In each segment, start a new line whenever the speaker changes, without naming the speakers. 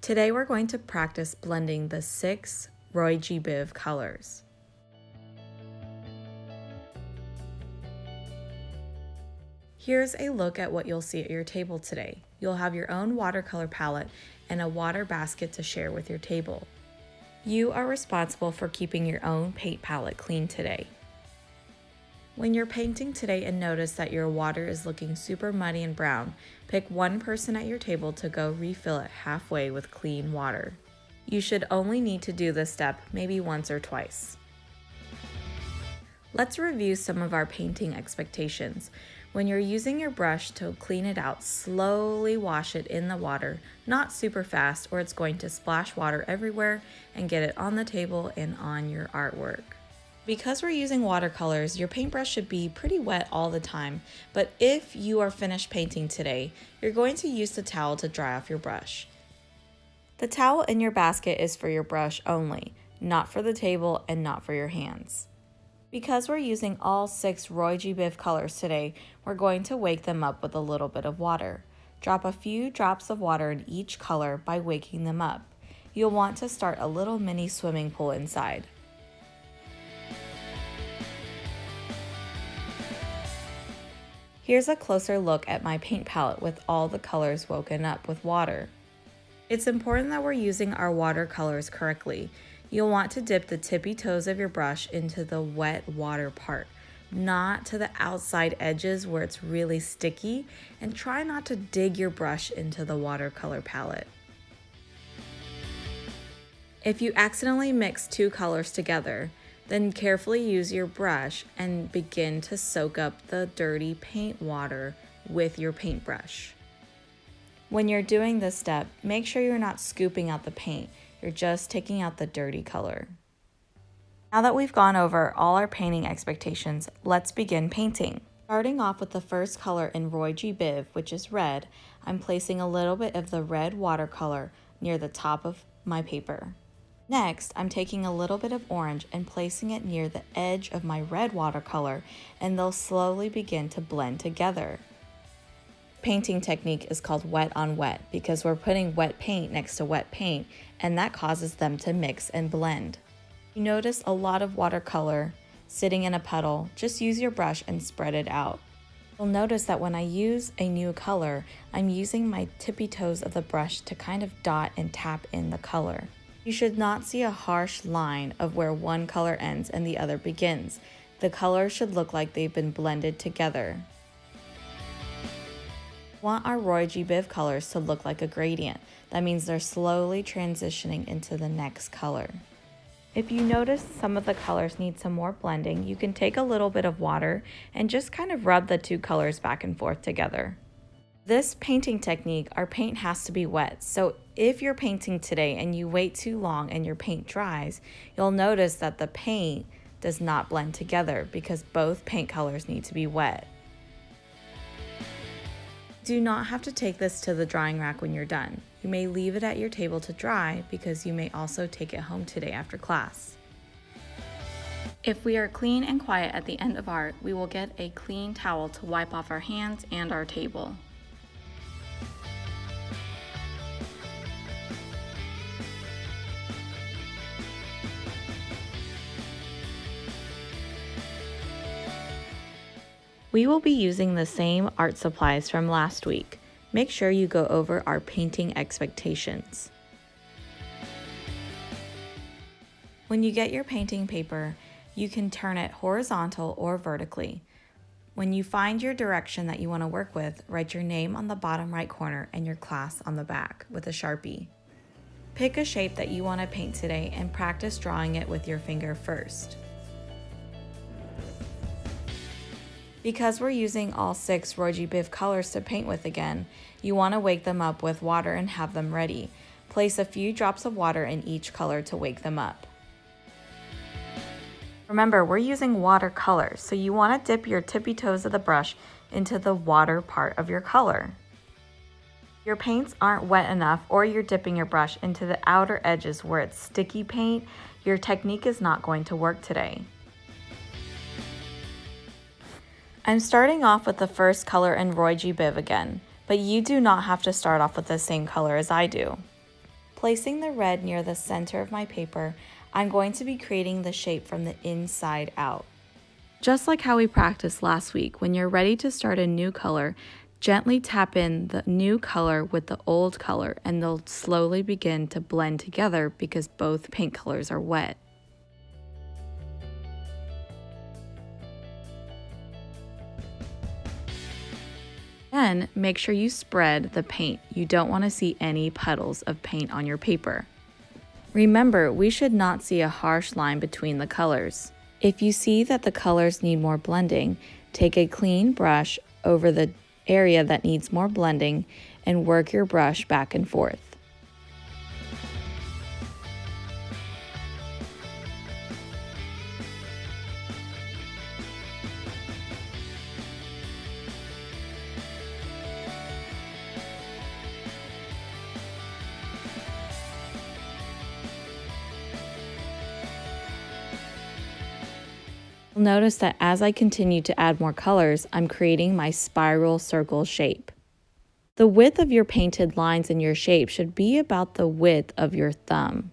Today we're going to practice blending the 6 ROYGBIV colors. Here's a look at what you'll see at your table today. You'll have your own watercolor palette and a water basket to share with your table. You are responsible for keeping your own paint palette clean today. When you're painting today and notice that your water is looking super muddy and brown, pick one person at your table to go refill it halfway with clean water. You should only need to do this step maybe once or twice. Let's review some of our painting expectations. When you're using your brush to clean it out, slowly wash it in the water, not super fast, or it's going to splash water everywhere and get it on the table and on your artwork. Because we're using watercolors, your paintbrush should be pretty wet all the time, but if you are finished painting today, you're going to use the towel to dry off your brush. The towel in your basket is for your brush only, not for the table and not for your hands. Because we're using all 6 ROYGBIV colors today, we're going to wake them up with a little bit of water. Drop a few drops of water in each color by waking them up. You'll want to start a little mini swimming pool inside. Here's a closer look at my paint palette with all the colors woken up with water. It's important that we're using our watercolors correctly. You'll want to dip the tippy toes of your brush into the wet water part, not to the outside edges where it's really sticky, and try not to dig your brush into the watercolor palette. If you accidentally mix 2 colors together, then carefully use your brush and begin to soak up the dirty paint water with your paintbrush. When you're doing this step, make sure you're not scooping out the paint, you're just taking out the dirty color. Now that we've gone over all our painting expectations, let's begin painting. Starting off with the first color in ROYGBIV, which is red, I'm placing a little bit of the red watercolor near the top of my paper. Next, I'm taking a little bit of orange and placing it near the edge of my red watercolor, and they'll slowly begin to blend together. Painting technique is called wet on wet because we're putting wet paint next to wet paint, and that causes them to mix and blend. You notice a lot of watercolor sitting in a puddle, just use your brush and spread it out. You'll notice that when I use a new color, I'm using my tippy toes of the brush to kind of dot and tap in the color. You should not see a harsh line of where one color ends and the other begins. The colors should look like they've been blended together. We want our ROYGBIV colors to look like a gradient. That means they're slowly transitioning into the next color. If you notice some of the colors need some more blending, you can take a little bit of water and just kind of rub the 2 colors back and forth together. This painting technique, our paint has to be wet, so if you're painting today and you wait too long and your paint dries, you'll notice that the paint does not blend together because both paint colors need to be wet. Do not have to take this to the drying rack when you're done. You may leave it at your table to dry because you may also take it home today after class. If we are clean and quiet at the end of art, we will get a clean towel to wipe off our hands and our table. We will be using the same art supplies from last week. Make sure you go over our painting expectations. When you get your painting paper, you can turn it horizontal or vertically. When you find your direction that you want to work with, write your name on the bottom right corner and your class on the back with a Sharpie. Pick a shape that you want to paint today and practice drawing it with your finger first. Because we're using all 6 ROYGBIV colors to paint with again, you want to wake them up with water and have them ready. Place a few drops of water in each color to wake them up. Remember, we're using watercolors, so you want to dip your tippy toes of the brush into the water part of your color. If your paints aren't wet enough or you're dipping your brush into the outer edges where it's sticky paint, your technique is not going to work today. I'm starting off with the first color in ROYGBIV again, but you do not have to start off with the same color as I do. Placing the red near the center of my paper, I'm going to be creating the shape from the inside out. Just like how we practiced last week, when you're ready to start a new color, gently tap in the new color with the old color and they'll slowly begin to blend together because both paint colors are wet. Then make sure you spread the paint. You don't want to see any puddles of paint on your paper. Remember, we should not see a harsh line between the colors. If you see that the colors need more blending, take a clean brush over the area that needs more blending and work your brush back and forth. Notice that as I continue to add more colors, I'm creating my spiral circle shape. The width of your painted lines in your shape should be about the width of your thumb.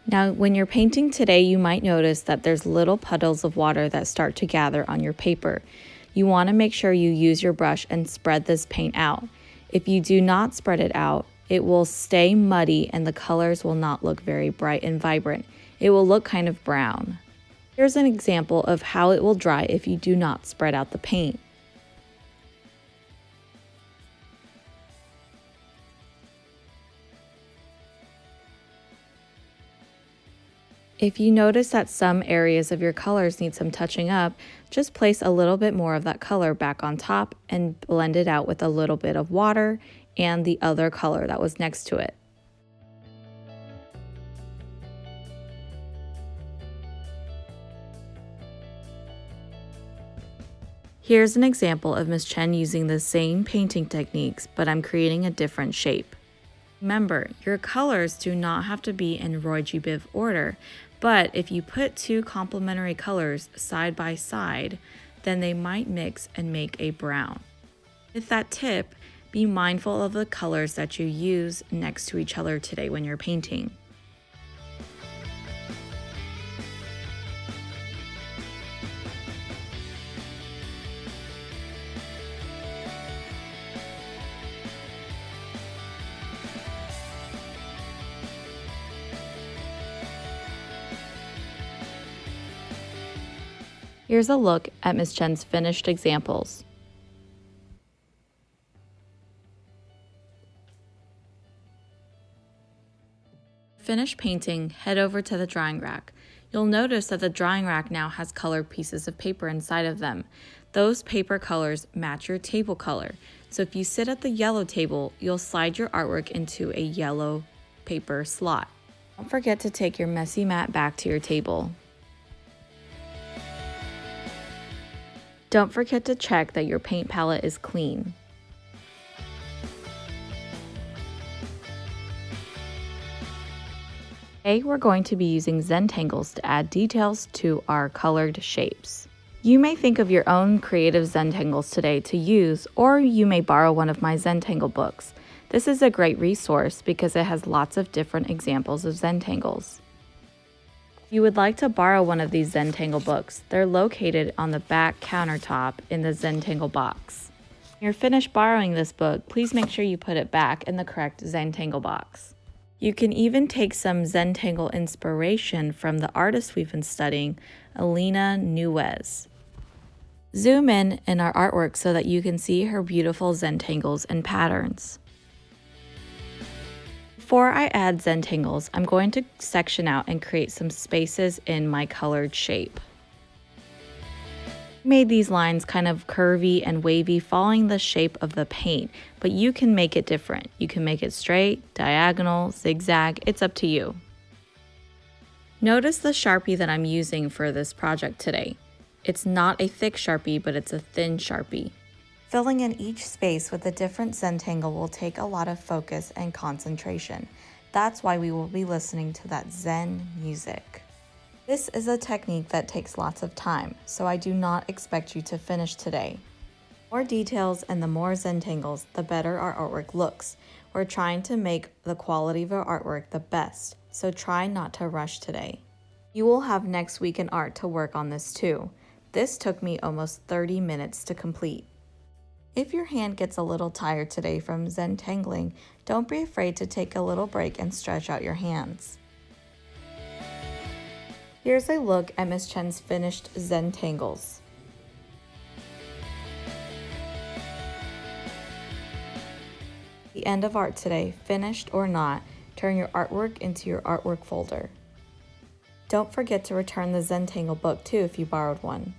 Now, when you're painting today, you might notice that there's little puddles of water that start to gather on your paper. You want to make sure you use your brush and spread this paint out. If you do not spread it out, it will stay muddy and the colors will not look very bright and vibrant. It will look kind of brown. Here's an example of how it will dry if you do not spread out the paint. If you notice that some areas of your colors need some touching up, just place a little bit more of that color back on top and blend it out with a little bit of water and the other color that was next to it. Here's an example of Ms. Chen using the same painting techniques, but I'm creating a different shape. Remember, your colors do not have to be in ROYGBIV order, but if you put two complementary colors side by side, then they might mix and make a brown. With that tip, be mindful of the colors that you use next to each other today when you're painting. Here's a look at Ms. Chen's finished examples. Finish painting, head over to the drying rack. You'll notice that the drying rack now has colored pieces of paper inside of them. Those paper colors match your table color. So if you sit at the yellow table, you'll slide your artwork into a yellow paper slot. Don't forget to take your messy mat back to your table. Don't forget to check that your paint palette is clean. Today we're going to be using Zentangles to add details to our colored shapes. You may think of your own creative Zentangles today to use, or you may borrow one of my Zentangle books. This is a great resource because it has lots of different examples of Zentangles. If you would like to borrow one of these Zentangle books, they're located on the back countertop in the Zentangle box. When you're finished borrowing this book, please make sure you put it back in the correct Zentangle box. You can even take some Zentangle inspiration from the artist we've been studying, Alina Nuez. Zoom in our artwork so that you can see her beautiful Zentangles and patterns. Before I add Zentangles, I'm going to section out and create some spaces in my colored shape. I made these lines kind of curvy and wavy following the shape of the paint, but you can make it different. You can make it straight, diagonal, zigzag, it's up to you. Notice the Sharpie that I'm using for this project today. It's not a thick Sharpie, but it's a thin Sharpie. Filling in each space with a different Zentangle will take a lot of focus and concentration. That's why we will be listening to that Zen music. This is a technique that takes lots of time, so I do not expect you to finish today. More details and the more Zentangles, the better our artwork looks. We're trying to make the quality of our artwork the best, so try not to rush today. You will have next week in art to work on this too. This took me almost 30 minutes to complete. If your hand gets a little tired today from Zentangling, don't be afraid to take a little break and stretch out your hands. Here's a look at Miss Chen's finished Zentangles. The end of art today, finished or not, turn your artwork into your artwork folder. Don't forget to return the Zentangle book too if you borrowed one.